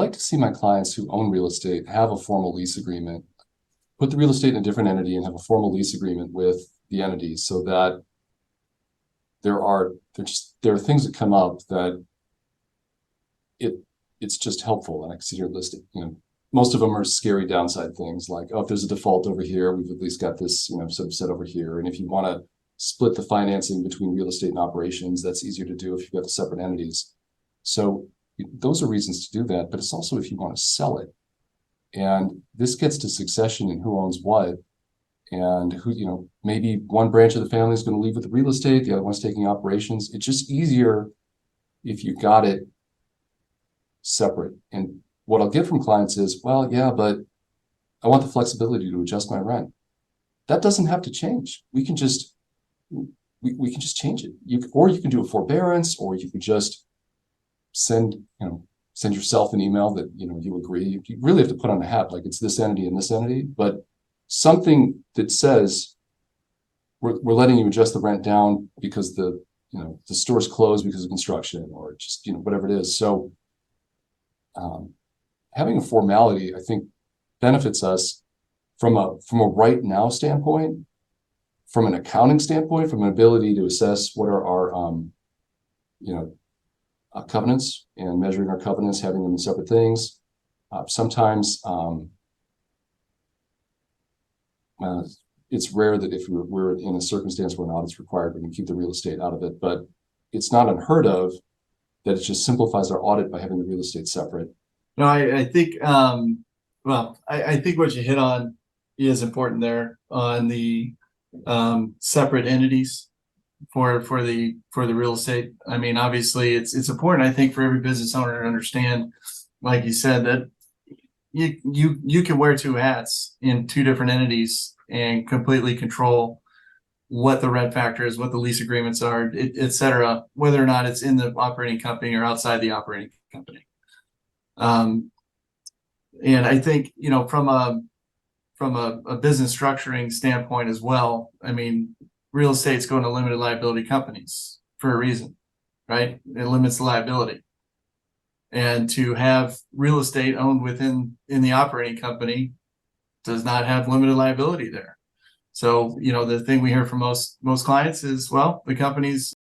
like to see my clients who own real estate have a formal lease agreement, put the real estate in a different entity and have a formal lease agreement with the entity, so that there are things that come up that it's just helpful. And I can see here listed, most of them are scary downside things like, oh, if there's a default over here, we've at least got this, subset over here. And if you want to split the financing between real estate and operations, that's easier to do if you've got the separate entities. So those are reasons to do that, but it's also if you want to sell it. And this gets to succession and who owns what, and who, maybe one branch of the family is going to leave with the real estate, the other one's taking operations. It's just easier if you got it separate. And what I'll get from clients is, well, yeah, but I want the flexibility to adjust my rent. That doesn't have to change. We can just change it. You can do a forbearance, or you could just send yourself an email that you agree. You really have to put on a hat, like it's this entity and this entity, but something that says we're letting you adjust the rent down because the store's closed because of construction, or just whatever it is. So having a formality, I think, benefits us from a right now standpoint, from an accounting standpoint, from an ability to assess what are our covenants and measuring our covenants, having them in separate things. Sometimes it's rare that if we're in a circumstance where an audit's required, we can keep the real estate out of it, but it's not unheard of that it just simplifies our audit by having the real estate separate. No, I think, I think what you hit on is important there on the separate entities for the real estate. I mean, obviously it's important, I think, for every business owner to understand, like you said, that you can wear two hats in two different entities and completely control what the rent factor is, what the lease agreements are, et cetera, whether or not it's in the operating company or outside the operating company. And I think, from a business structuring standpoint as well, I mean, real estate's going to limited liability companies for a reason, right? It limits the liability. And to have real estate owned in the operating company does not have limited liability there. So, the thing we hear from most clients is, well, the company's